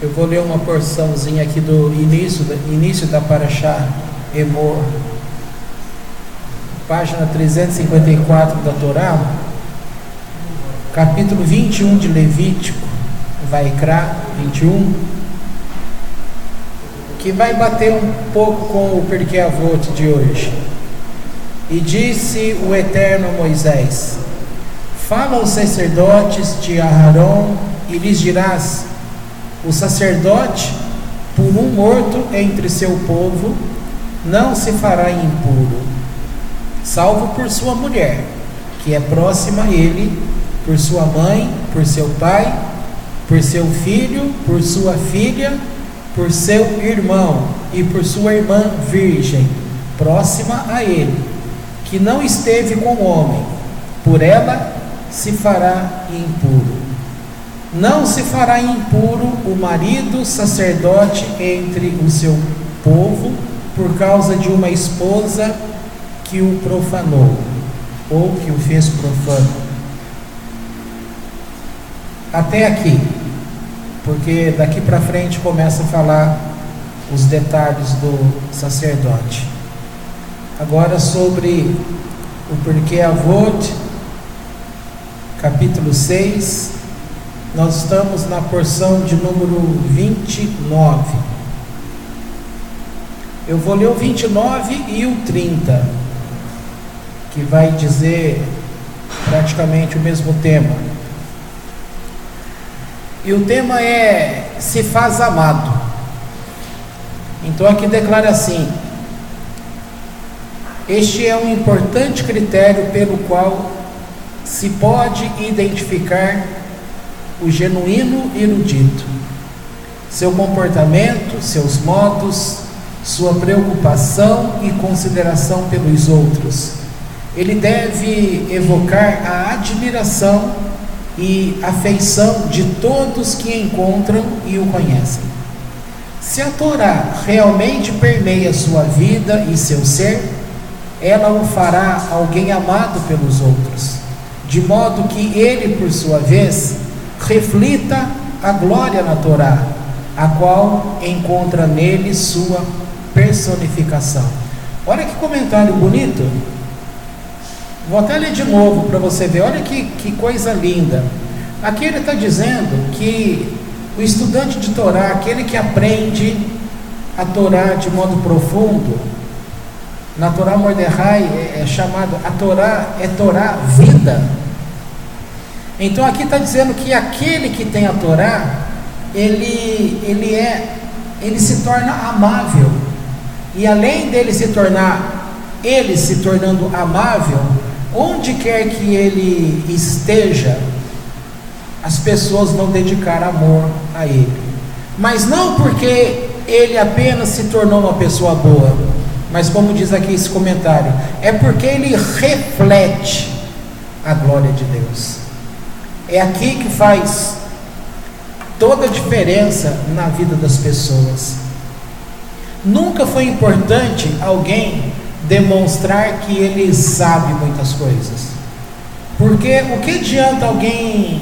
Eu vou ler uma porçãozinha aqui do início da Parashá Emor, página 354 da Torá, capítulo 21 de Levítico, Vaikra 21, que vai bater um pouco com o Pirkei Avot de hoje. E disse o Eterno a Moisés: fala aos sacerdotes de Aharon e lhes dirás: o sacerdote, por um morto entre seu povo, não se fará impuro, salvo por sua mulher, que é próxima a ele, por sua mãe, por seu pai, por seu filho, por sua filha, por seu irmão e por sua irmã virgem, próxima a ele, que não esteve com o homem, por ela se fará impuro. Não se fará impuro o marido sacerdote entre o seu povo, por causa de uma esposa que o profanou, ou que o fez profano. Até aqui, porque daqui para frente começa a falar os detalhes do sacerdote. Agora sobre o Pirkei Avot, capítulo 6, nós estamos na porção de número 29. Eu vou ler o 29 e o 30, que vai dizer praticamente o mesmo tema. E o tema é: se faz amado. Então aqui declara assim: este é um importante critério pelo qual se pode identificar o genuíno erudito. Seu comportamento, seus modos, sua preocupação e consideração pelos outros. Ele deve evocar a admiração e afeição de todos que encontram e o conhecem. Se a Torá realmente permeia sua vida e seu ser, ela o fará alguém amado pelos outros, de modo que ele, por sua vez, reflita a glória na Torá, a qual encontra nele sua personificação. Olha que comentário bonito. Vou até ler de novo para você ver. Olha que coisa linda. Aqui ele está dizendo que o estudante de Torá, aquele que aprende a Torá de modo profundo, na Torá Mordecai é chamado, a Torá é Torá vida. Então aqui está dizendo que aquele que tem a Torá, ele se torna amável. E além dele se tornando amável, onde quer que ele esteja, as pessoas vão dedicar amor a ele. Mas não porque ele apenas se tornou uma pessoa boa, mas como diz aqui esse comentário, é porque ele reflete a glória de Deus. É aqui que faz toda a diferença na vida das pessoas. Nunca foi importante alguém demonstrar que ele sabe muitas coisas, porque o que adianta alguém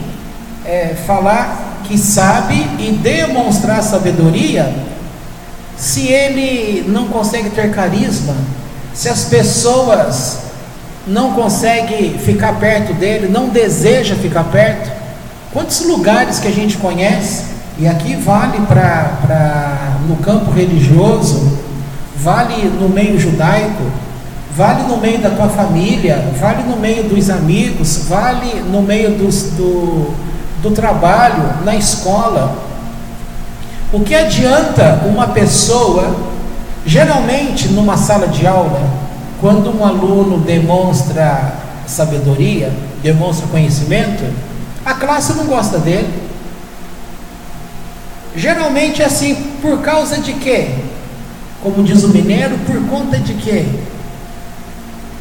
falar que sabe e demonstrar sabedoria se ele não consegue ter carisma, se as pessoas não conseguem ficar perto dele, não deseja ficar perto? Quantos lugares que a gente conhece, e aqui vale no campo religioso, vale no meio judaico, vale no meio da tua família, vale no meio dos amigos, vale no meio do trabalho, na escola. O que adianta uma pessoa, geralmente numa sala de aula, quando um aluno demonstra sabedoria, demonstra conhecimento, a classe não gosta dele. Geralmente é assim, por causa de quê? Como diz o mineiro, por conta de quê?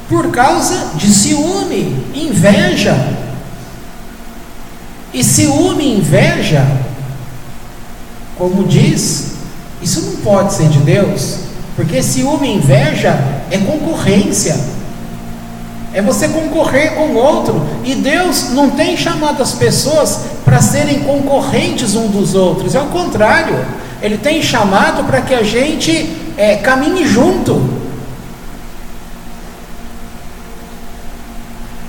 Por causa de ciúme, inveja. E ciúme e inveja, como diz, isso não pode ser de Deus, porque ciúme e inveja é concorrência, é você concorrer com o outro. E Deus não tem chamado as pessoas para serem concorrentes uns dos outros, é o contrário, Ele tem chamado para que a gente caminhe junto.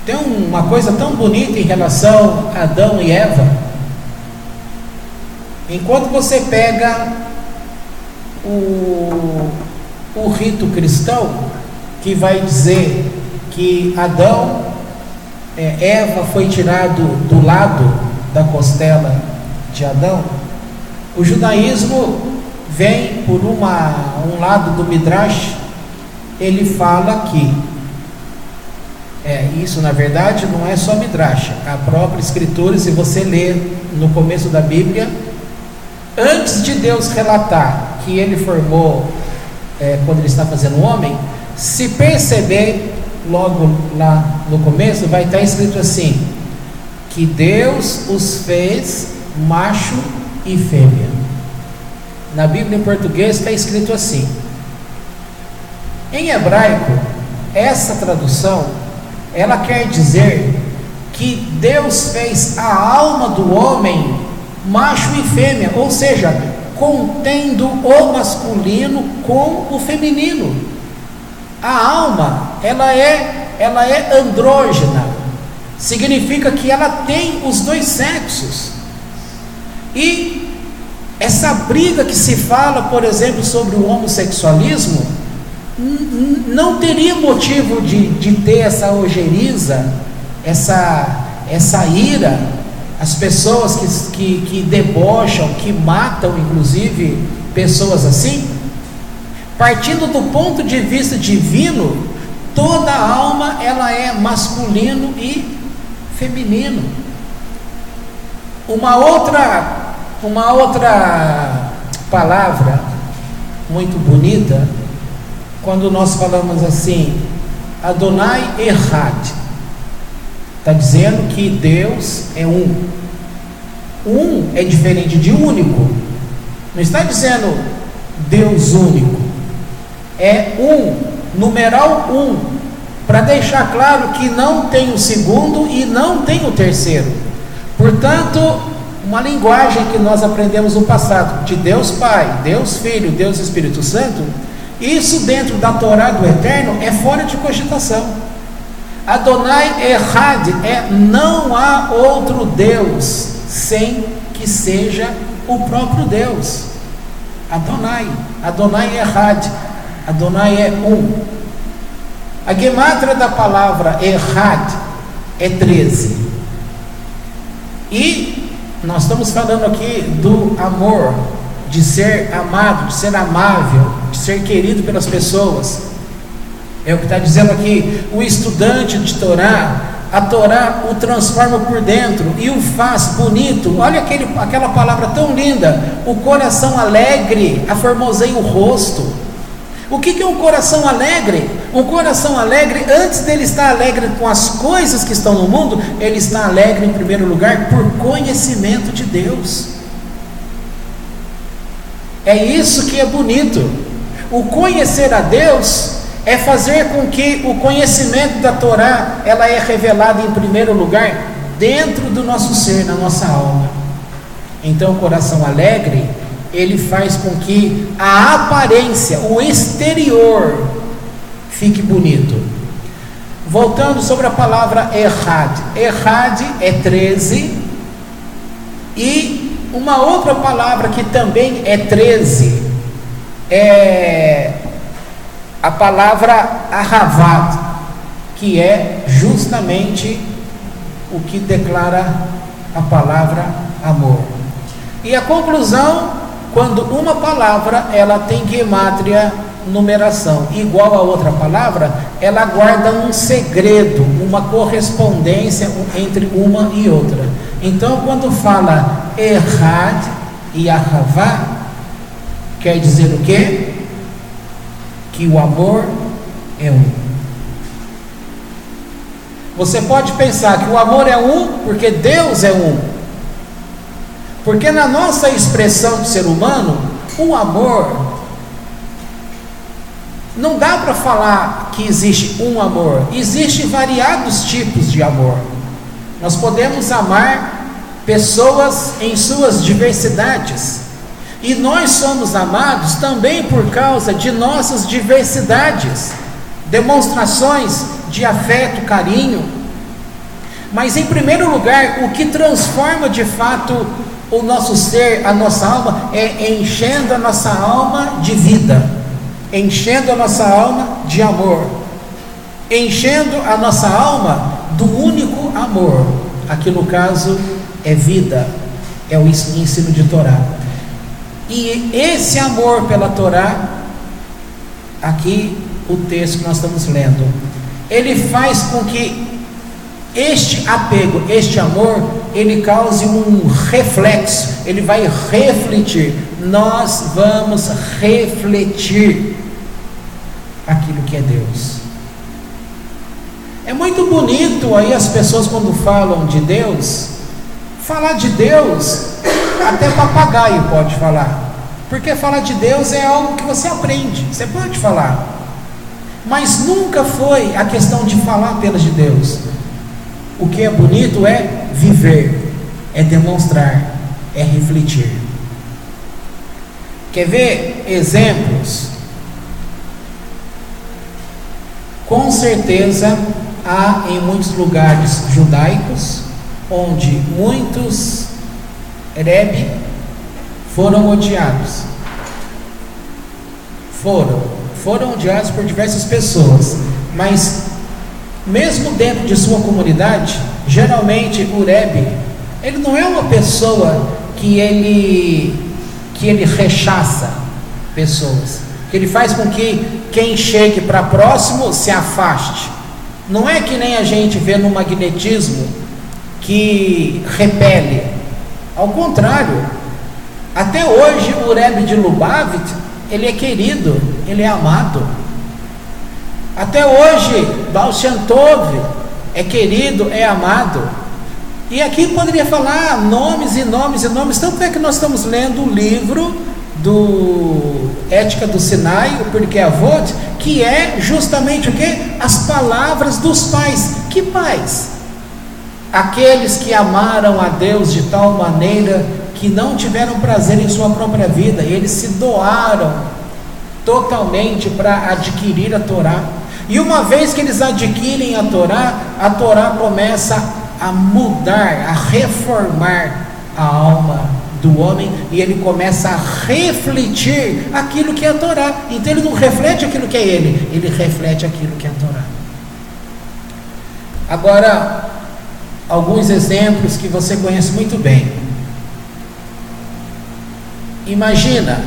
Tem uma coisa tão bonita em relação a Adão e Eva. Enquanto você pega o rito cristão, que vai dizer que Eva foi tirado do lado da costela de Adão, o judaísmo vem por um lado do Midrash. Ele fala que isso na verdade não é só Midrash, a própria escritura, se você ler no começo da Bíblia, antes de Deus relatar que Ele formou, quando Ele está fazendo o homem, se perceber, logo lá no começo, vai estar escrito assim, que Deus os fez macho e fêmea. Na Bíblia em português está escrito assim. Em hebraico, essa tradução, ela quer dizer que Deus fez a alma do homem macho e fêmea, ou seja, contendo o masculino com o feminino. A alma, ela é andrógena, significa que ela tem os dois sexos. E essa briga que se fala, por exemplo, sobre o homossexualismo, não teria motivo de ter essa ojeriza, essa ira, as pessoas que debocham, que matam inclusive pessoas assim. Partindo do ponto de vista divino, toda a alma ela é masculino e feminino. Uma outra palavra muito bonita, quando nós falamos assim, Adonai Echad, está dizendo que Deus é um. Um é diferente de único. Não está dizendo Deus único. É numeral 1, para deixar claro que não tem o segundo e não tem o terceiro. Portanto, uma linguagem que nós aprendemos no passado, de Deus Pai, Deus Filho, Deus Espírito Santo, isso dentro da Torá do Eterno é fora de cogitação. Adonai Echad não há outro Deus sem que seja o próprio Deus. Adonai Echad, Adonai é um. A gemátria da palavra Echad é 13. E nós estamos falando aqui do amor, de ser amado, de ser amável, de ser querido pelas pessoas. É o que está dizendo aqui, o estudante de Torá, a Torá o transforma por dentro e o faz bonito. Olha aquela palavra tão linda, o coração alegre aformoseia o rosto. O que é um coração alegre? Um coração alegre, antes dele estar alegre com as coisas que estão no mundo, ele está alegre em primeiro lugar por conhecimento de Deus. É isso que é bonito. O conhecer a Deus é fazer com que o conhecimento da Torá, ela é revelada em primeiro lugar dentro do nosso ser, na nossa alma. Então o coração alegre, ele faz com que a aparência, o exterior, fique bonito. Voltando sobre a palavra Echad. Echad é 13. E uma outra palavra que também é 13 é a palavra Ahavad, que é justamente o que declara a palavra amor. E a conclusão, quando uma palavra ela tem gemátria, numeração igual a outra palavra, ela guarda um segredo, uma correspondência entre uma e outra. Então, quando fala Echad e Ahavá, quer dizer o quê? Que o amor é um. Você pode pensar que o amor é um porque Deus é um. Porque na nossa expressão de ser humano, o amor Não dá para falar que existe um amor. Existem variados tipos de amor. Nós podemos amar pessoas em suas diversidades. E nós somos amados também por causa de nossas diversidades, demonstrações de afeto, carinho. Mas em primeiro lugar, o que transforma de fato o nosso ser, a nossa alma, é enchendo a nossa alma de vida, enchendo a nossa alma de amor, enchendo a nossa alma do único amor. Aqui no caso é vida, é o ensino de Torá. E esse amor pela Torá, aqui o texto que nós estamos lendo, ele faz com que este apego, este amor, ele cause um reflexo, ele vai refletir. Nós vamos refletir aquilo que é Deus. É muito bonito aí as pessoas quando falam de Deus, falar de Deus, até papagaio pode falar, porque falar de Deus é algo que você aprende, você pode falar, mas nunca foi a questão de falar apenas de Deus. O que é bonito é viver, é demonstrar, é refletir. Quer ver exemplos? Com certeza há em muitos lugares judaicos onde muitos Rebbe foram odiados. Foram odiados por diversas pessoas, mas mesmo dentro de sua comunidade, geralmente o Rebbe, ele não é uma pessoa que ele rechaça pessoas, que ele faz com que quem chegue para próximo se afaste. Não é que nem a gente vê no magnetismo que repele. Ao contrário, até hoje o Rebbe de Lubavitch, ele é querido, ele é amado. Até hoje Baal Shem Tov é querido, é amado. E aqui poderia falar nomes e nomes e nomes. Tanto é que nós estamos lendo o livro do Ética do Sinai, o Pirkei Avot, que é justamente o que? As palavras dos pais. Que pais? Aqueles que amaram a Deus de tal maneira que não tiveram prazer em sua própria vida, eles se doaram totalmente para adquirir a Torá. E uma vez que eles adquirem a Torá começa a mudar, a reformar a alma do homem, e ele começa a refletir aquilo que é a Torá. Então ele não reflete aquilo que é ele reflete aquilo que é a Torá. Agora, alguns exemplos que você conhece muito bem. Imagina,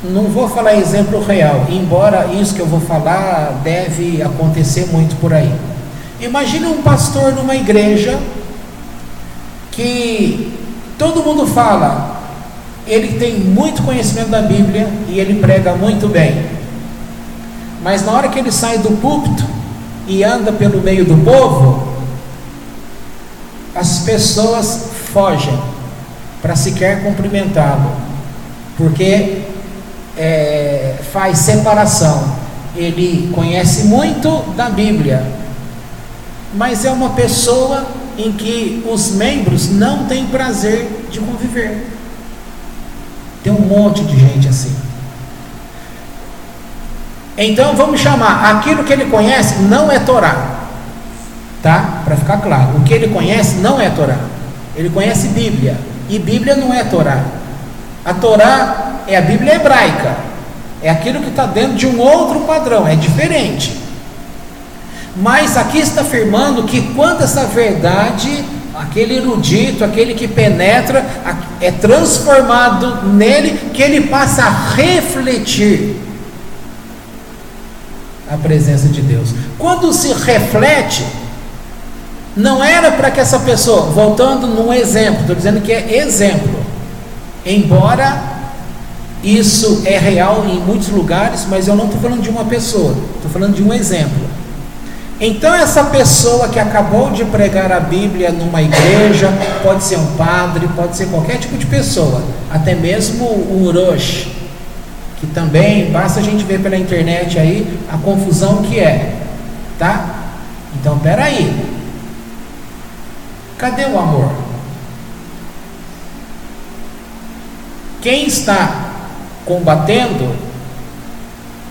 não vou falar exemplo real, embora isso que eu vou falar deve acontecer muito por aí. Imagina um pastor numa igreja que todo mundo fala, ele tem muito conhecimento da Bíblia e ele prega muito bem, mas na hora que ele sai do púlpito e anda pelo meio do povo, as pessoas fogem para sequer cumprimentá-lo, porque faz separação. Ele conhece muito da Bíblia, mas é uma pessoa em que os membros não têm prazer de conviver. Tem um monte de gente assim. Então vamos chamar aquilo que ele conhece não é Torá, tá? Para ficar claro, o que ele conhece não é Torá. Ele conhece Bíblia, e Bíblia não é Torá. A Torá é a Bíblia hebraica, é aquilo que está dentro de um outro padrão, é diferente. Mas aqui está afirmando que quando essa verdade, aquele erudito, aquele que penetra, é transformado nele, que ele passa a refletir a presença de Deus. Quando se reflete, não era para que essa pessoa, voltando num exemplo, estou dizendo que é exemplo, embora isso é real em muitos lugares, mas eu não estou falando de uma pessoa, estou falando de um exemplo. Então essa pessoa que acabou de pregar a Bíblia numa igreja, pode ser um padre, pode ser qualquer tipo de pessoa, até mesmo um Urosh, que também basta a gente ver pela internet aí a confusão que é, tá? Então, peraí, cadê o amor? Quem está combatendo,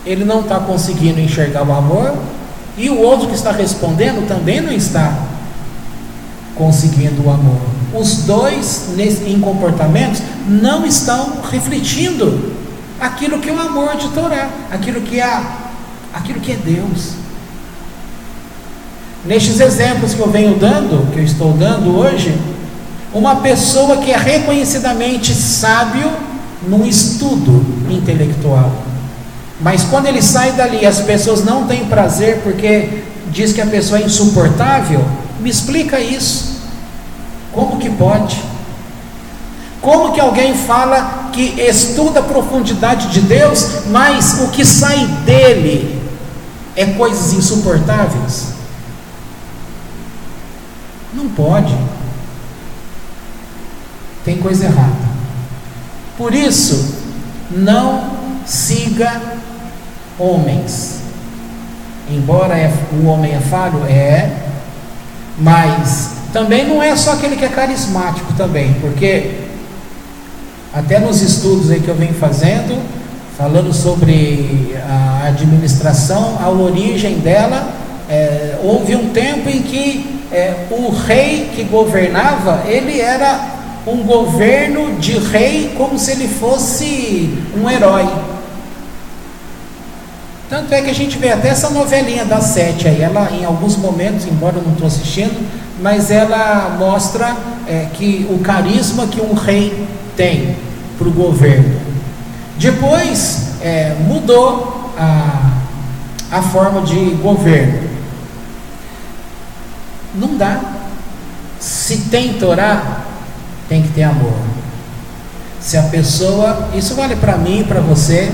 ele não está conseguindo enxergar o amor, e o outro que está respondendo também não está conseguindo o amor. Os dois, em comportamentos, não estão refletindo aquilo que é o amor de Torá, aquilo que é Deus. Nestes exemplos que eu estou dando hoje, uma pessoa que é reconhecidamente sábio num estudo intelectual, mas quando ele sai dali, as pessoas não têm prazer porque diz que a pessoa é insuportável. Me explica isso. Como que pode? Como que alguém fala que estuda a profundidade de Deus, mas o que sai dele é coisas insuportáveis? Não pode. Tem coisa errada. Por isso, não siga homens. Embora o homem é falho, mas também não é só aquele que é carismático também, porque até nos estudos aí que eu venho fazendo, falando sobre a administração, a origem dela, houve um tempo em que o rei que governava, ele era um governo de rei como se ele fosse um herói. Tanto é que a gente vê até essa novelinha das 7 aí, ela em alguns momentos, embora eu não estou assistindo, mas ela mostra que o carisma que um rei tem para o governo. Depois mudou a forma de governo. Não dá. Se tem Torá, tem que ter amor. Se a pessoa, isso vale para mim e para você,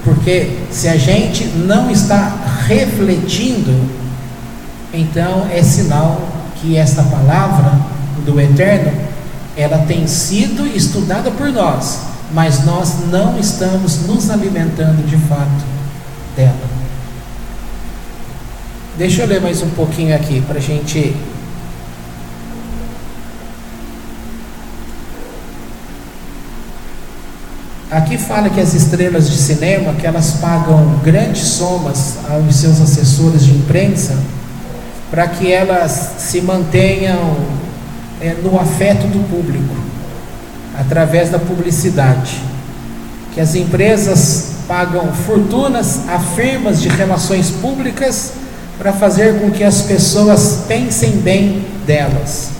porque se a gente não está refletindo, então é sinal que esta palavra do Eterno, ela tem sido estudada por nós, mas nós não estamos nos alimentando de fato dela. Deixa eu ler mais um pouquinho aqui para a gente. Aqui fala que as estrelas de cinema, que elas pagam grandes somas aos seus assessores de imprensa para que elas se mantenham no afeto do público, através da publicidade. Que as empresas pagam fortunas a firmas de relações públicas para fazer com que as pessoas pensem bem delas.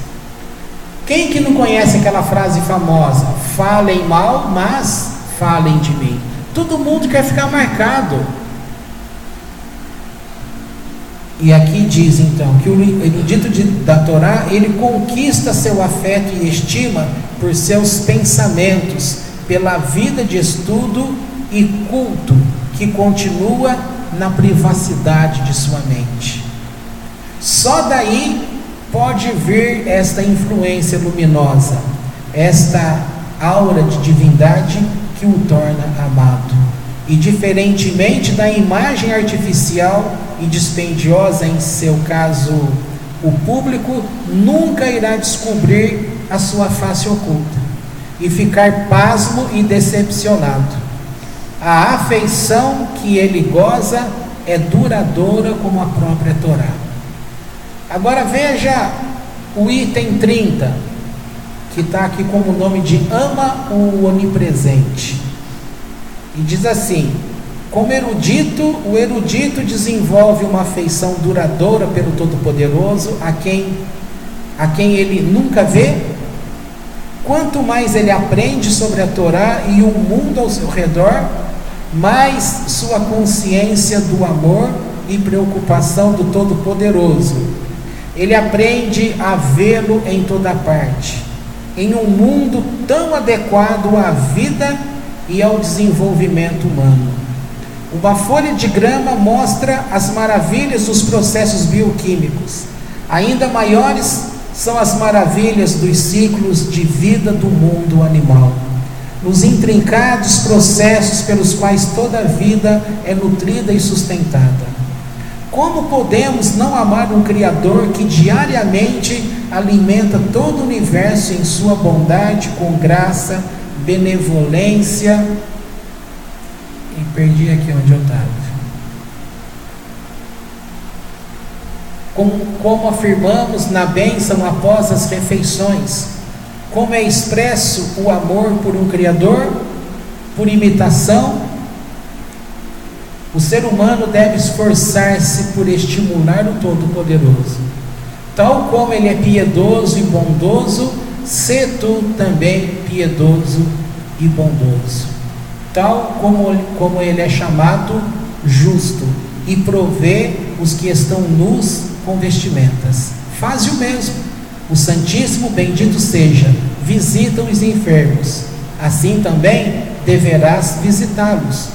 Quem que não conhece aquela frase famosa? Falem mal, mas falem de mim. Todo mundo quer ficar marcado. E aqui diz então que o erudito da Torá, ele conquista seu afeto e estima por seus pensamentos, pela vida de estudo e culto que continua na privacidade de sua mente. Só daí pode vir esta influência luminosa, esta aura de divindade que o torna amado. E diferentemente da imagem artificial e dispendiosa, em seu caso o público nunca irá descobrir a sua face oculta e ficar pasmo e decepcionado. A afeição que ele goza é duradoura como a própria Torá. Agora veja o item 30, que está aqui como o nome de ama o onipresente. E diz assim: como erudito, o erudito desenvolve uma afeição duradoura pelo Todo-Poderoso, a quem ele nunca vê. Quanto mais ele aprende sobre a Torá e o mundo ao seu redor, mais sua consciência do amor e preocupação do Todo-Poderoso. Ele aprende a vê-lo em toda parte, em um mundo tão adequado à vida e ao desenvolvimento humano. Uma folha de grama mostra as maravilhas dos processos bioquímicos. Ainda maiores são as maravilhas dos ciclos de vida do mundo animal. nos intrincados processos pelos quais toda a vida é nutrida e sustentada. Como podemos não amar um Criador que diariamente alimenta todo o universo em sua bondade, com graça, benevolência? E perdi aqui onde eu estava. Como afirmamos na bênção após as refeições, como é expresso o amor por um Criador, por imitação, o ser humano deve esforçar-se por estimular o Todo-Poderoso. Tal como ele é piedoso e bondoso, sê tu também piedoso e bondoso. Tal como ele é chamado justo e provê os que estão nus com vestimentas. Faze o mesmo. O Santíssimo bendito seja, visita os enfermos, assim também deverás visitá-los.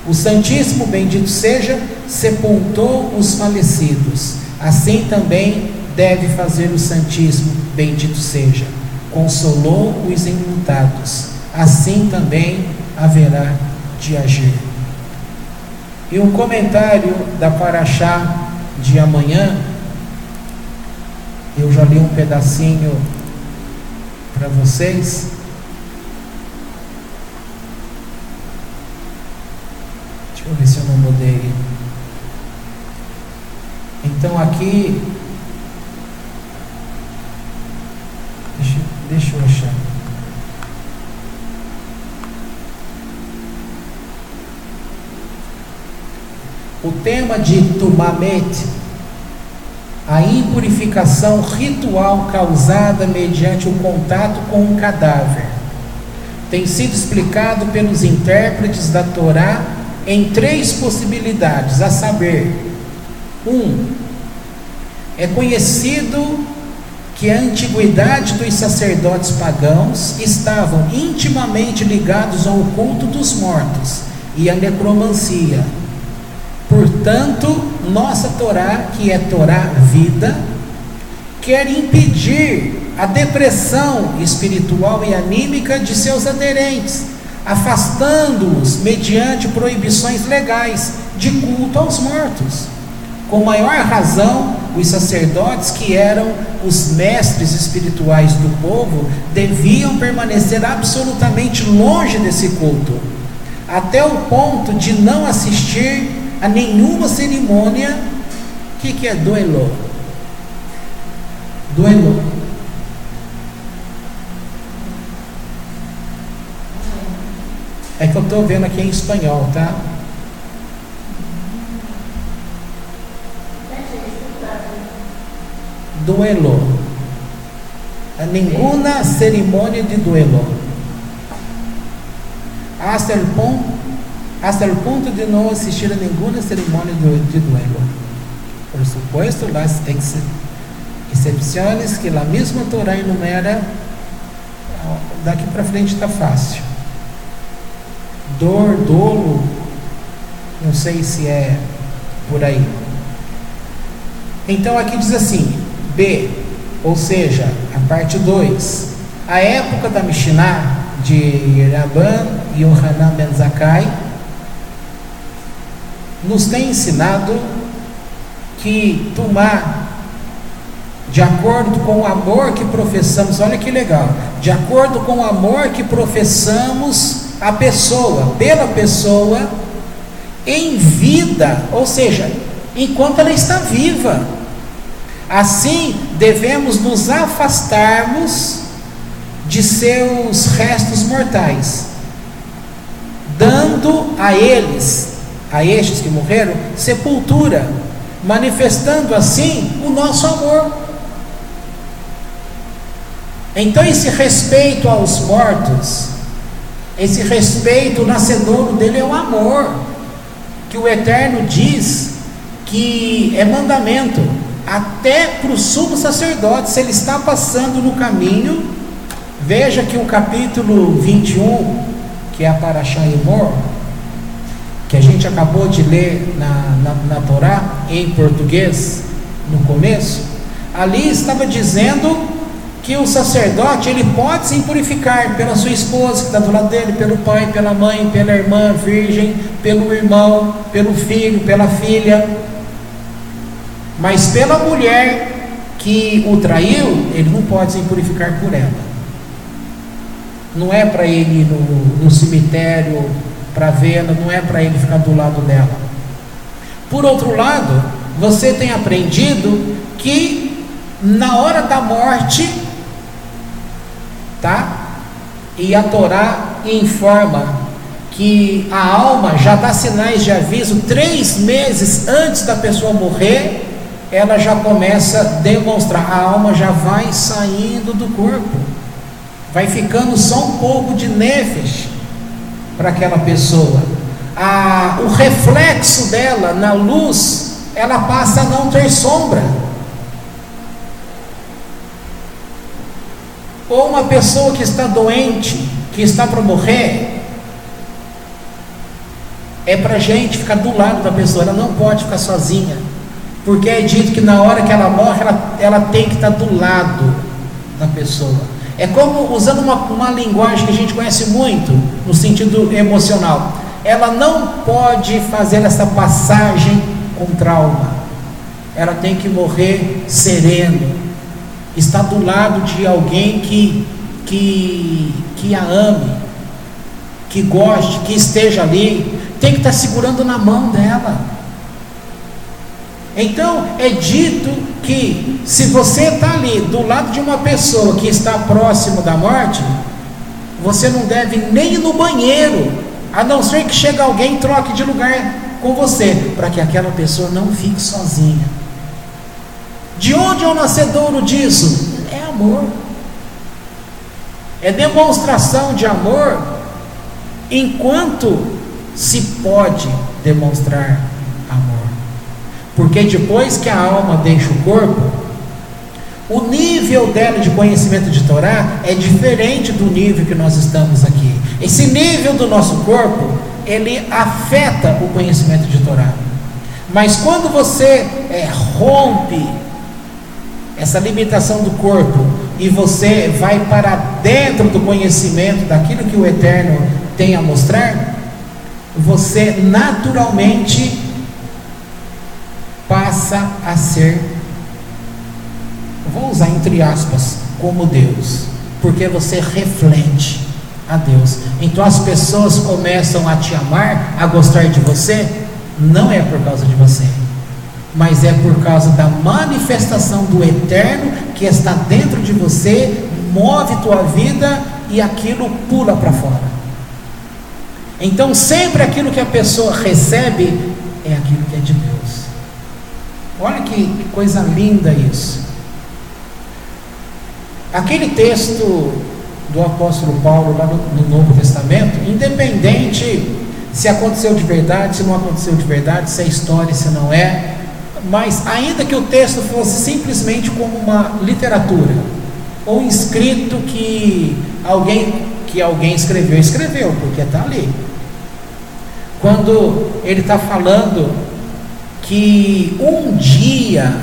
O Santíssimo bendito seja, sepultou os falecidos, assim também deve fazer o Santíssimo bendito seja, consolou os enlutados, assim também haverá de agir. E um comentário da Paraxá de amanhã, eu já li um pedacinho para vocês. Deixa eu ver se eu não mudei. Então aqui, deixa eu achar. O tema de Tumamet, a impurificação ritual causada mediante o contato com um cadáver, tem sido explicado pelos intérpretes da Torá em 3 possibilidades, a saber: 1. É conhecido que a antiguidade dos sacerdotes pagãos estavam intimamente ligados ao culto dos mortos e à necromancia. Portanto, nossa Torá, que é Torá vida, quer impedir a depressão espiritual e anímica de seus aderentes, afastando-os mediante proibições legais de culto aos mortos. Com maior razão, os sacerdotes, que eram os mestres espirituais do povo, deviam permanecer absolutamente longe desse culto, até o ponto de não assistir a nenhuma cerimônia. O que é duelo? Duelo. É que eu estou vendo aqui em espanhol, tá? Duelo. Nenhuma cerimônia de duelo. Hasta el punto de não assistir a nenhuma cerimônia de duelo. Por supuesto, las excepciones que a mesma Torá enumera. Daqui para frente está fácil. Dor, dolo, não sei se é por aí. Então aqui diz assim, B, ou seja, a parte 2. A época da Mishnah de Rabban Yohanan ben Zakkai nos tem ensinado que Tumá, de acordo com o amor que professamos, olha que legal, de acordo com o amor que professamos a pessoa, pela pessoa, em vida, ou seja, enquanto ela está viva, assim devemos nos afastarmos de seus restos mortais, dando a eles, a estes que morreram, sepultura, manifestando assim o nosso amor. Então esse respeito aos mortos, esse respeito, o nascedouro dele é o amor, que o Eterno diz que é mandamento, até para o sumo sacerdote, se ele está passando no caminho. Veja que o capítulo 21, que é a Paraxá Emor, que a gente acabou de ler na Torá, em português, no começo, ali estava dizendo que o sacerdote, ele pode se purificar pela sua esposa que está do lado dele, pelo pai, pela mãe, pela irmã virgem, pelo irmão, pelo filho, pela filha, mas pela mulher que o traiu, ele não pode se purificar por ela. Não é para ele ir no cemitério para vê-la, não é para ele ficar do lado dela. Por outro lado, você tem aprendido que na hora da morte, e a Torá informa que a alma já dá sinais de aviso 3 meses antes da pessoa morrer, ela já começa a demonstrar, a alma já vai saindo do corpo, vai ficando só um pouco de nefesh para aquela pessoa. O reflexo dela na luz, ela passa a não ter sombra. Ou uma pessoa que está doente, que está para morrer, é para a gente ficar do lado da pessoa, ela não pode ficar sozinha, porque é dito que na hora que ela morre, ela tem que estar do lado da pessoa. É como, usando uma linguagem que a gente conhece muito, no sentido emocional, ela não pode fazer essa passagem com trauma, ela tem que morrer sereno, está do lado de alguém que a ame, que goste, que esteja ali, tem que estar segurando na mão dela. Então é dito que se você está ali do lado de uma pessoa que está próximo da morte, você não deve nem ir no banheiro, a não ser que chegue alguém e troque de lugar com você, para que aquela pessoa não fique sozinha. De onde é o nascedouro disso? É amor, é demonstração de amor, enquanto se pode demonstrar amor, porque depois que a alma deixa o corpo, o nível dela de conhecimento de Torá é diferente do nível que nós estamos aqui. Esse nível do nosso corpo, ele afeta o conhecimento de Torá, mas quando você rompe essa limitação do corpo e você vai para dentro do conhecimento daquilo que o Eterno tem a mostrar, você naturalmente passa a ser, vou usar entre aspas, como Deus, porque você reflete a Deus. Então as pessoas começam a te amar, a gostar de você, não é por causa de você, mas é por causa da manifestação do Eterno que está dentro de você, move tua vida e aquilo pula para fora. Então sempre aquilo que a pessoa recebe é aquilo que é de Deus. Olha que coisa linda isso. Aquele texto do apóstolo Paulo lá no Novo Testamento, independente se aconteceu de verdade, se não aconteceu de verdade, se é história, se não é, mas ainda que o texto fosse simplesmente como uma literatura, ou um escrito que alguém escreveu, porque está ali. Quando ele está falando que um dia,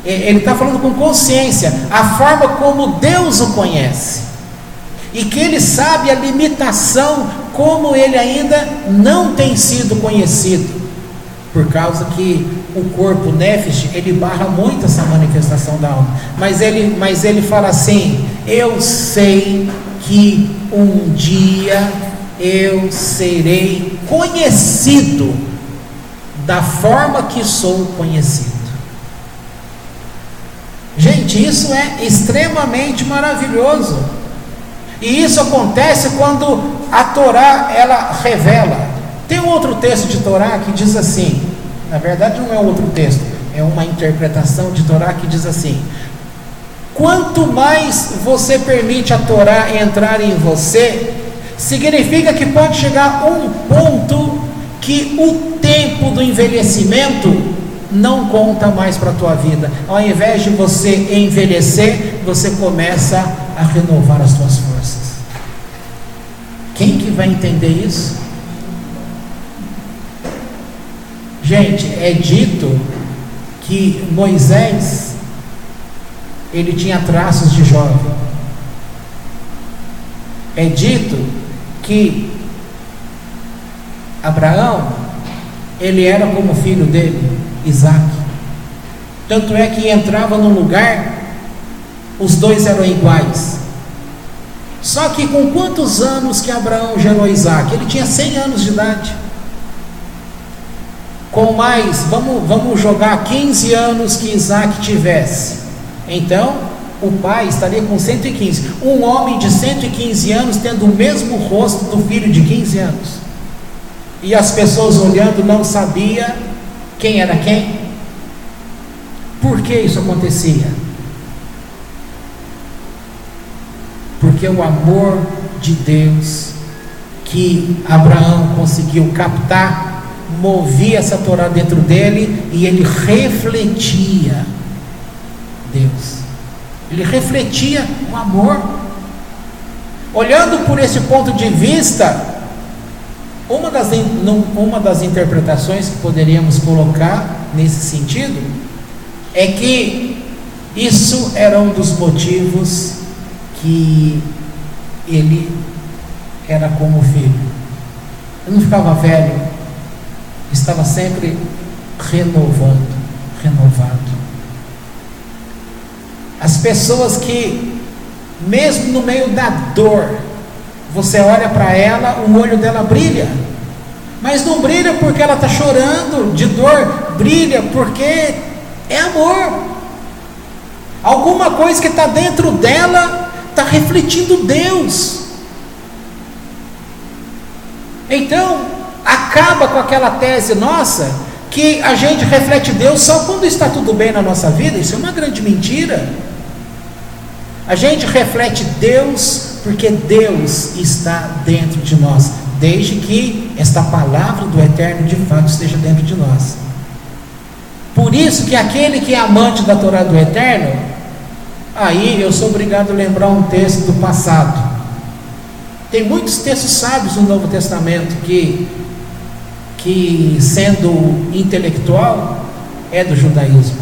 ele está falando com consciência, a forma como Deus o conhece, e que ele sabe a limitação, como ele ainda não tem sido conhecido, por causa que o corpo nefesh, ele barra muito essa manifestação da alma, mas ele fala assim: eu sei que um dia eu serei conhecido da forma que sou conhecido. Gente, isso é extremamente maravilhoso, e isso acontece quando a Torá, ela revela. Tem um outro texto de Torá que diz assim, na verdade não é outro texto, é uma interpretação de Torá que diz assim: quanto mais você permite a Torá entrar em você, significa que pode chegar um ponto que o tempo do envelhecimento não conta mais para a tua vida. Ao invés de você envelhecer, você começa a renovar as tuas forças. Quem que vai entender isso? Gente, é dito que Moisés, ele tinha traços de jovem. É dito que Abraão, ele era como o filho dele, Isaac. Tanto é que entrava num lugar, os dois eram iguais. Só que com quantos anos que Abraão gerou Isaac? Ele tinha 100 anos de idade. Com mais, vamos jogar 15 anos que Isaac tivesse. Então, o pai estaria com 115. Um homem de 115 anos tendo o mesmo rosto do filho de 15 anos. E as pessoas olhando não sabiam quem era quem. Por que isso acontecia? Porque o amor de Deus que Abraão conseguiu captar movia essa Torá dentro dele, e ele refletia Deus. Ele refletia o amor. Olhando por esse ponto de vista, uma das interpretações que poderíamos colocar nesse sentido é que isso era um dos motivos que ele era como filho. Ele não ficava velho, estava sempre renovado. As pessoas que, mesmo no meio da dor, você olha para ela, o olho dela brilha, mas não brilha porque ela está chorando de dor, brilha porque é amor. Alguma coisa que está dentro dela está refletindo Deus. Então, acaba com aquela tese nossa que a gente reflete Deus só quando está tudo bem na nossa vida. Isso é uma grande mentira. A gente reflete Deus porque Deus está dentro de nós, desde que esta palavra do Eterno de fato esteja dentro de nós. Por isso que aquele que é amante da Torá do Eterno, aí eu sou obrigado a lembrar um texto do passado. Tem muitos textos sábios no Novo Testamento que sendo intelectual, é do judaísmo.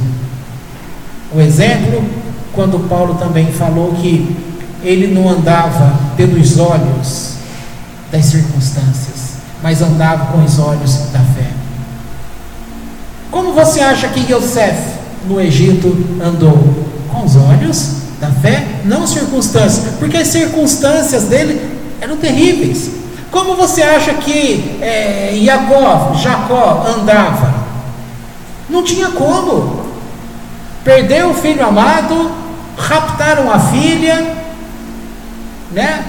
O exemplo, quando Paulo também falou que ele não andava pelos olhos das circunstâncias, mas andava com os olhos da fé. Como você acha que Yosef no Egito andou? Com os olhos da fé, não circunstâncias, porque as circunstâncias dele eram terríveis. Como você acha que Jacó andava? Não tinha como. Perdeu o filho amado, raptaram a filha, né?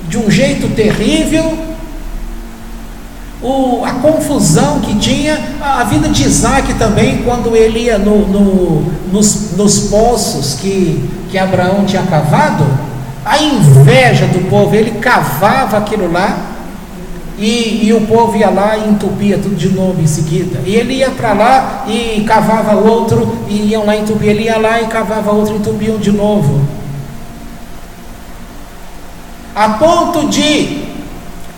De um jeito terrível. A confusão que tinha, a vida de Isaac também, quando ele ia nos poços que Abraão tinha cavado, a inveja do povo, ele cavava aquilo lá, e o povo ia lá e entupia tudo de novo em seguida, e ele ia para lá e cavava outro, e iam lá entupir, ele ia lá e cavava outro e entupiam de novo, a ponto de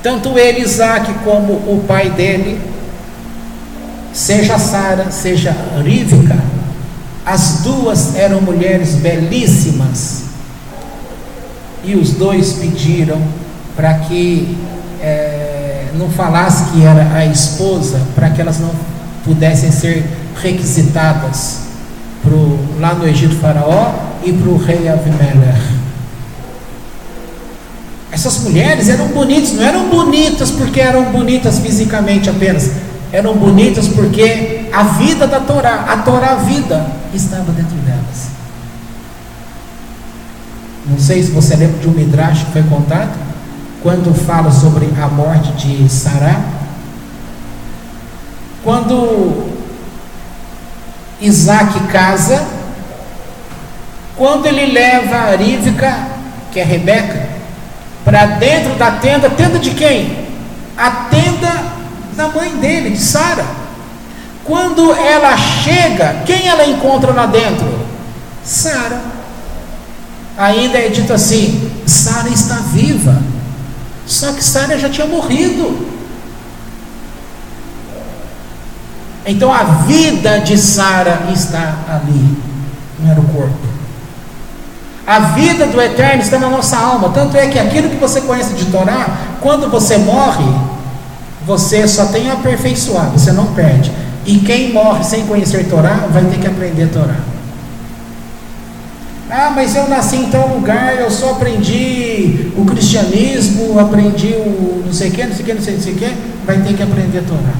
tanto ele, Isaac, como o pai dele, seja Sara, seja Rivka, as duas eram mulheres belíssimas, e os dois pediram para que não falasse que era a esposa, para que elas não pudessem ser requisitadas lá no Egito Faraó e para o rei Avimelech. Essas mulheres eram bonitas, não eram bonitas porque eram bonitas fisicamente apenas, eram bonitas porque a vida da Torá, a Torá vida, estava dentro delas. Não sei se você lembra de um midrash que foi contado, quando fala sobre a morte de Sará, quando Isaac casa, quando ele leva a Rivka, que é Rebeca, para dentro da tenda. Tenda de quem? A tenda da mãe dele, de Sara. Quando ela chega, quem ela encontra lá dentro? Sara. Ainda é dito assim: Sara está viva. Só que Sara já tinha morrido. Então a vida de Sara está ali, não era o corpo. A vida do eterno está na nossa alma. Tanto é que aquilo que você conhece de Torá, quando você morre, você só tem a aperfeiçoar, você não perde. E quem morre sem conhecer Torá, vai ter que aprender Torá. Ah, mas eu nasci em tal lugar, eu só aprendi o cristianismo, aprendi o não sei o que, não sei o que, não sei o que, vai ter que aprender Torá.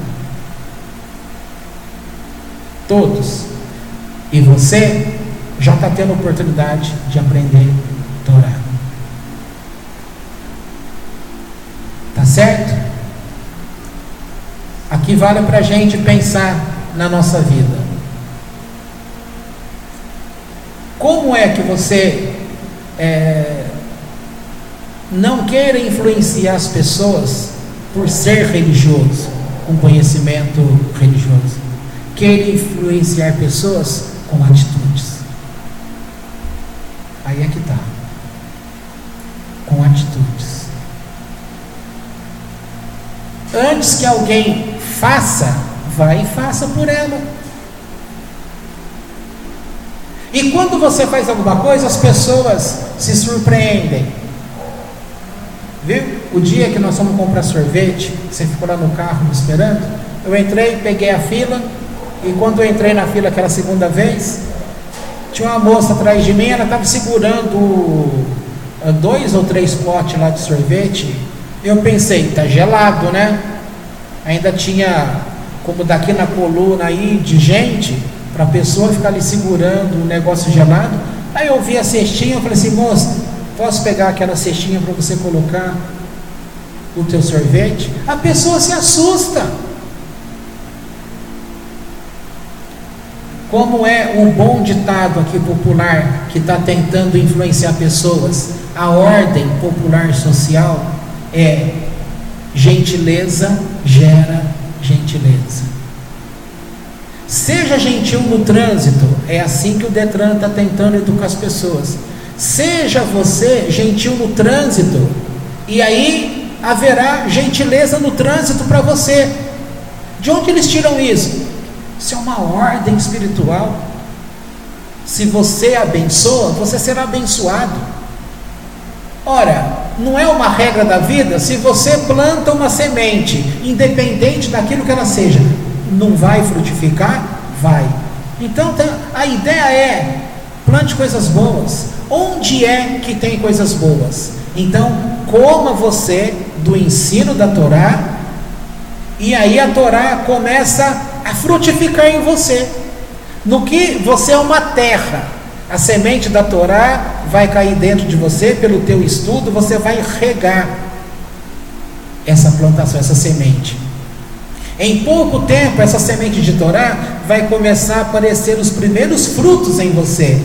Todos. E você já está tendo a oportunidade de aprender Torá. Tá certo? Aqui vale para a gente pensar na nossa vida. Como é que você não quer influenciar as pessoas por ser religioso, com conhecimento religioso? Quer influenciar pessoas com atitudes. Aí é que está. Com atitudes. Antes que alguém faça, vai e faça por ela. E quando você faz alguma coisa, as pessoas se surpreendem. Viu? O dia que nós fomos comprar sorvete, você ficou lá no carro me esperando, eu entrei, peguei a fila, e quando eu entrei na fila aquela segunda vez, tinha uma moça atrás de mim, ela estava segurando 2 ou 3 potes lá de sorvete. Eu pensei, tá gelado, né? Ainda tinha, como daqui na coluna aí, de gente, para a pessoa ficar ali segurando um negócio gelado. Aí eu vi a cestinha, eu falei assim, moça, posso pegar aquela cestinha para você colocar o teu sorvete? A pessoa se assusta. Como é um bom ditado aqui popular, que está tentando influenciar pessoas, a ordem popular social é: gentileza gera gentileza. Seja gentil no trânsito, é assim que o Detran está tentando educar as pessoas. Seja você gentil no trânsito, e aí haverá gentileza no trânsito para você. De onde eles tiram isso? Isso é uma ordem espiritual. Se você abençoa, você será abençoado. Ora, não é uma regra da vida? Se você planta uma semente, independente daquilo que ela seja, não vai frutificar? Vai. Então a ideia é: plante coisas boas. Onde é que tem coisas boas? Então, coma você do ensino da Torá, e aí a Torá começa a frutificar em você. No que você é uma terra, a semente da Torá vai cair dentro de você. Pelo teu estudo, você vai regar essa plantação, essa semente. Em pouco tempo, essa semente de Torá vai começar a aparecer os primeiros frutos em você,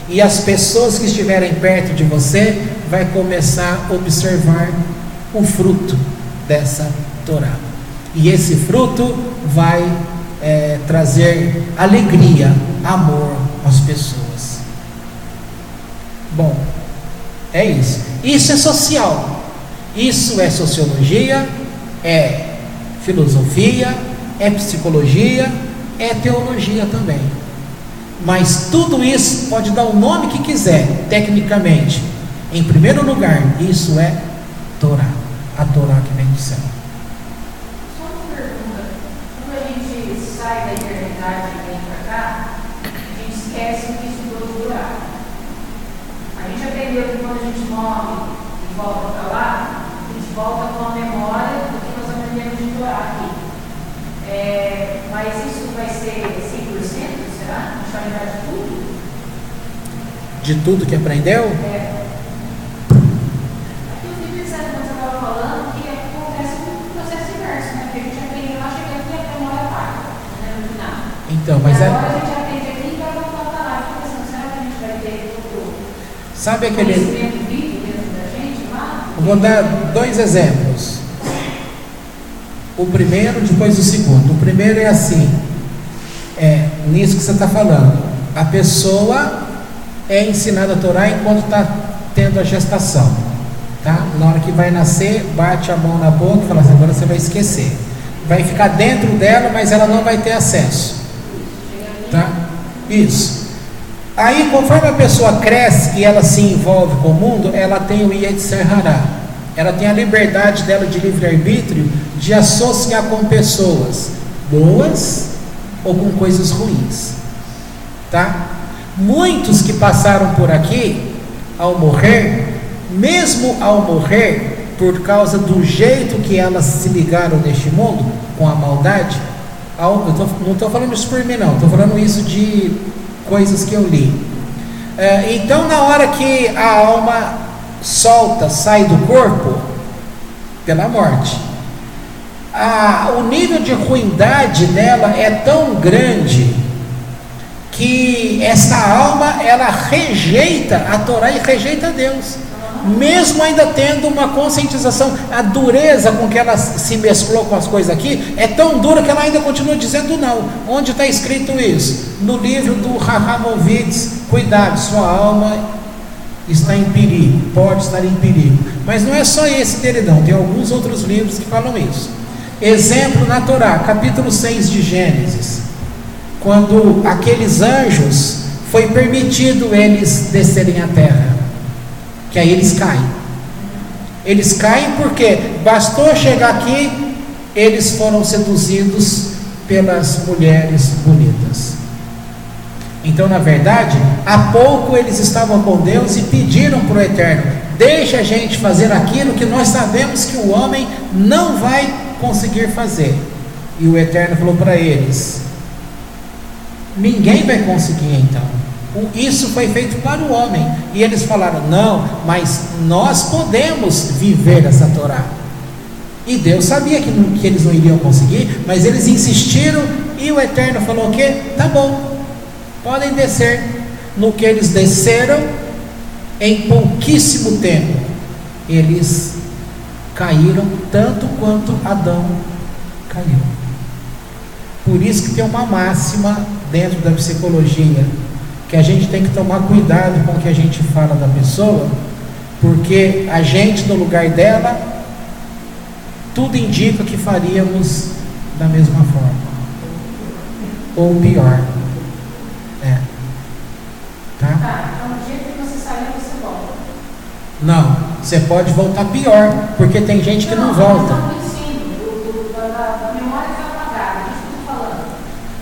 e as pessoas que estiverem perto de você vai começar a observar o fruto dessa Torá, e esse fruto vai trazer alegria, amor às pessoas. Bom, é isso. Isso é social. Isso é sociologia, é filosofia, é psicologia, é teologia também. Mas tudo isso pode dar o nome que quiser, tecnicamente. Em primeiro lugar, isso é Torá, a Torá que vem do céu. Sai da eternidade e vem para cá, a gente esquece o que estudou de Torá. A gente aprendeu que quando a gente morre e volta para lá, a gente volta com a memória do que nós aprendemos de Torá aqui. Mas isso vai ser 100%? Será? A gente vai lembrar de tudo? De tudo que aprendeu? Aqui eu fiquei pensando quando você estava falando que acontece um processo inverso, né? Porque a gente aprende lá, chega aqui e a memória apaga. Então, mas agora a gente aprende aqui e vai voltar para lá. Fica pensando, será que a gente vai ter todo sabe aquele conhecimento vivo dentro da gente lá? Eu vou dar 2 exemplos. O primeiro, depois o segundo. O primeiro é assim: nisso que você está falando, a pessoa é ensinada a Torá enquanto está tendo a gestação, tá? Na hora que vai nascer, bate a mão na boca e fala assim: agora você vai esquecer. Vai ficar dentro dela, mas ela não vai ter acesso. Tá? Isso. Aí, conforme a pessoa cresce e ela se envolve com o mundo, ela tem o Yetzer Hará. Ela tem a liberdade dela de livre-arbítrio de associar com pessoas boas ou com coisas ruins. Tá? Muitos que passaram por aqui, ao morrer, mesmo ao morrer, por causa do jeito que elas se ligaram neste mundo, com a maldade, não estou falando isso por mim não, estou falando isso de coisas que eu li. Então, na hora que a alma sai do corpo, pela morte, o nível de ruindade dela é tão grande que essa alma, ela rejeita a Torá e rejeita Deus, mesmo ainda tendo uma conscientização. A dureza com que ela se mesclou com as coisas aqui é tão dura que ela ainda continua dizendo não. Onde está escrito isso? No livro do Rahamovitz. Cuidado, sua alma está em perigo, pode estar em perigo. Mas não é só esse dele não, tem alguns outros livros que falam isso. Exemplo na Torá, capítulo 6 de Gênesis, quando aqueles anjos, foi permitido eles descerem à terra, que aí eles caem. Eles caem porque bastou chegar aqui, eles foram seduzidos pelas mulheres bonitas. Então, na verdade, há pouco eles estavam com Deus e pediram para o Eterno: deixa a gente fazer aquilo que nós sabemos que o homem não vai conseguir fazer. E o Eterno falou para eles: ninguém vai conseguir então. Isso foi feito para o homem. E eles falaram: não, mas nós podemos viver essa Torá. E Deus sabia que eles não iriam conseguir, mas eles insistiram. E o Eterno falou que tá bom, podem descer. No que eles desceram, em pouquíssimo tempo eles caíram tanto quanto Adão caiu. Por isso que tem uma máxima dentro da psicologia, que a gente tem que tomar cuidado com o que a gente fala da pessoa, porque a gente, no lugar dela, tudo indica que faríamos da mesma forma, ou pior. Tá, então no dia que você sair, você volta. Não, você pode voltar pior, porque tem gente que não volta. Não, ensino, da memória foi apagada, isso que eu estou falando.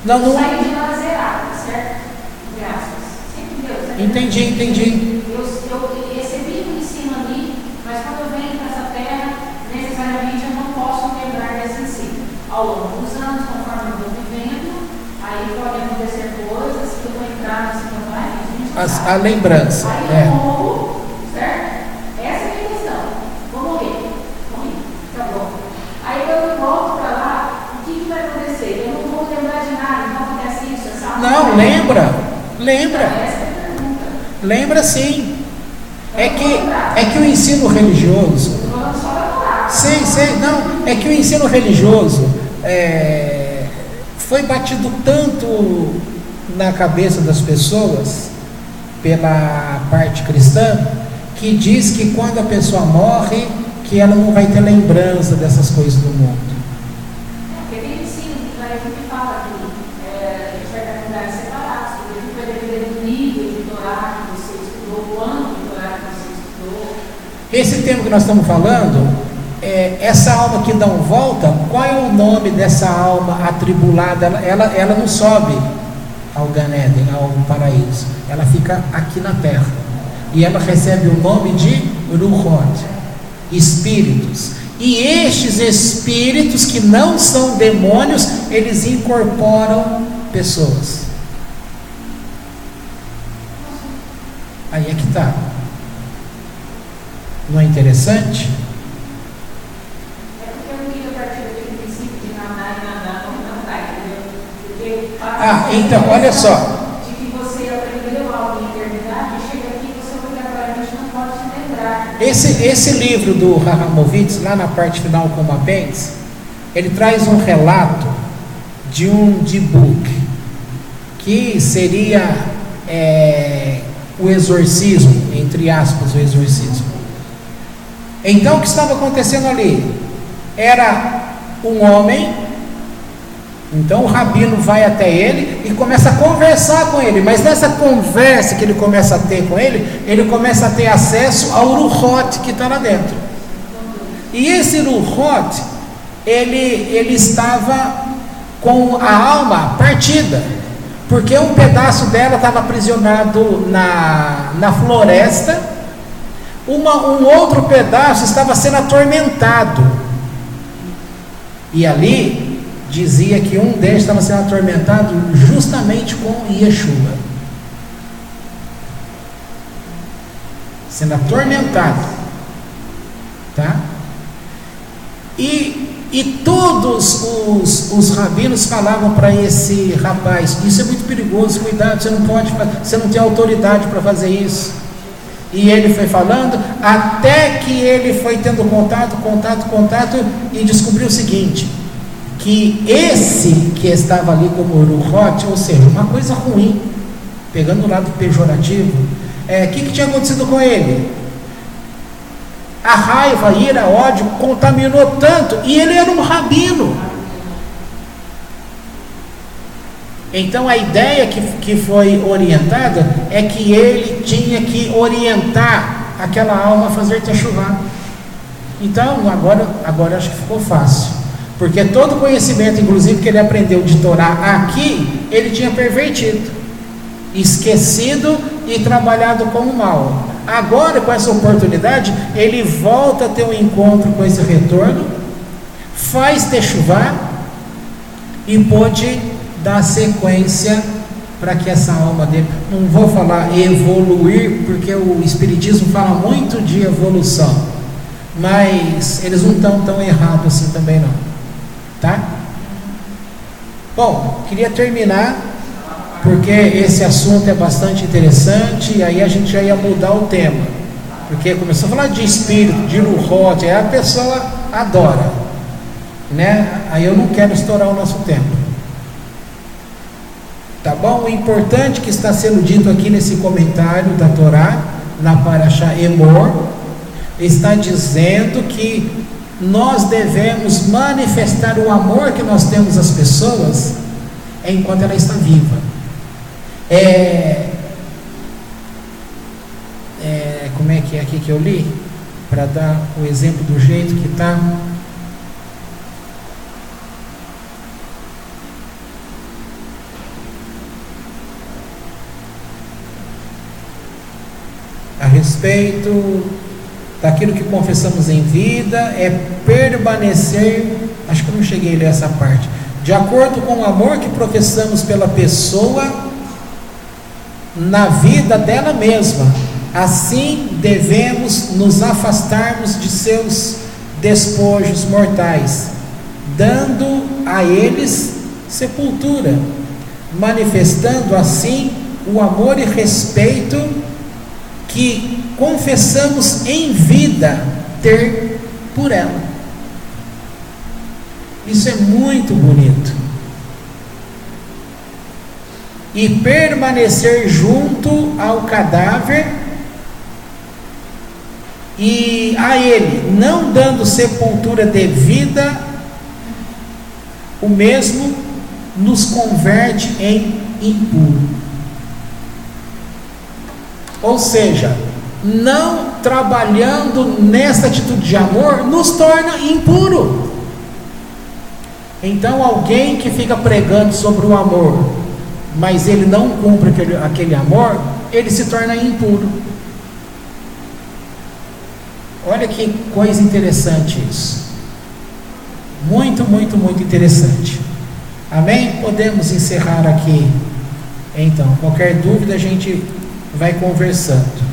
Não. Sair de lá zerado, certo? Graças. Sempre Deus. Entendi. Eu recebi um ensino ali, mas quando eu venho para essa terra, necessariamente eu não posso lembrar desse ensino. Ao longo dos anos, conforme eu vou vivendo, aí podem acontecer coisas que eu vou entrar nesse trabalho. A lembrança. Aí eu morro, certo? Essa é a minha questão. Vou morrer. Morri. Acabou. Aí quando eu volto para lá, o que vai acontecer? Eu não vou lembrar de nada, não acontece isso, essa. Não, lembra. Essa é a pergunta. Lembra sim. É que o ensino religioso. Sei, não. É que o ensino religioso foi batido tanto na cabeça das pessoas pela parte cristã, que diz que quando a pessoa morre, que ela não vai ter lembrança dessas coisas do mundo. Porque tem ensino que fala que a gente vai estar em lugares separados, porque a gente vai depender do nível de Torá que você estudou, quanto de Torá que você estudou. Esse tema que nós estamos falando, essa alma que não volta, qual é o nome dessa alma atribulada? Ela não sobe ao Gan Eden, ao paraíso, ela fica aqui na terra, e ela recebe o nome de Ruhot, espíritos, e estes espíritos que não são demônios, eles incorporam pessoas. Aí é que está. Não é interessante? Então, olha só. De que você aprendeu algo em eternidade, chega aqui e você obrigatoriamente não pode se lembrar. Esse livro do Rahamovitz, lá na parte final como apêndice, ele traz um relato de um dibuk, que seria o exorcismo, entre aspas, o exorcismo. Então, o que estava acontecendo ali? Era um homem Então o rabino vai até ele e começa a conversar com ele, mas nessa conversa que ele começa a ter com ele começa a ter acesso ao Ruhot que está lá dentro. E esse Ruhot, ele estava com a alma partida, porque um pedaço dela estava aprisionado na floresta, um outro pedaço estava sendo atormentado, e ali dizia que um deles estava sendo atormentado justamente com Yeshua, sendo atormentado, tá? E todos os rabinos falavam para esse rapaz: isso é muito perigoso, cuidado, você não pode, você não tem autoridade para fazer isso. E ele foi falando, até que ele foi tendo contato, e descobriu o seguinte: que esse que estava ali como Ruhot, ou seja, uma coisa ruim, pegando o lado pejorativo, o que tinha acontecido com ele? A raiva, a ira, o ódio contaminou tanto, e ele era um rabino. Então a ideia que foi orientada é que ele tinha que orientar aquela alma a fazer teshuvá. Então agora acho que ficou fácil, porque todo o conhecimento, inclusive que ele aprendeu de Torá aqui, ele tinha pervertido, esquecido e trabalhado como mal. Agora, com essa oportunidade, ele volta a ter um encontro com esse retorno, faz teshuvá e pôde dar sequência para que essa alma dele, não vou falar evoluir, porque o Espiritismo fala muito de evolução, mas eles não estão tão errados assim também não, tá? Bom, queria terminar, porque esse assunto é bastante interessante, e aí a gente já ia mudar o tema, porque começou a falar de espírito, de Ruhot, aí a pessoa adora, né? Aí eu não quero estourar o nosso tempo, tá bom? O importante que está sendo dito aqui nesse comentário da Torá, na Parashá Emor, está dizendo que nós devemos manifestar o amor que nós temos às pessoas enquanto ela está viva. Como é que é aqui que eu li? Para dar o exemplo do jeito que está. A respeito daquilo que confessamos em vida, é permanecer, acho que eu não cheguei a ler essa parte, de acordo com o amor que professamos pela pessoa na vida dela mesma. Assim devemos nos afastarmos de seus despojos mortais, dando a eles sepultura, manifestando assim o amor e respeito que confessamos em vida ter por ela. Isso é muito bonito. E permanecer junto ao cadáver e a ele, não dando sepultura devida, o mesmo nos converte em impuro. Ou seja, não trabalhando nessa atitude de amor nos torna impuro. Então alguém que fica pregando sobre o amor, mas ele não cumpre aquele amor, ele se torna impuro. Olha que coisa interessante isso. Muito, muito, muito interessante. Amém? Podemos encerrar aqui. Então, qualquer dúvida a gente vai conversando.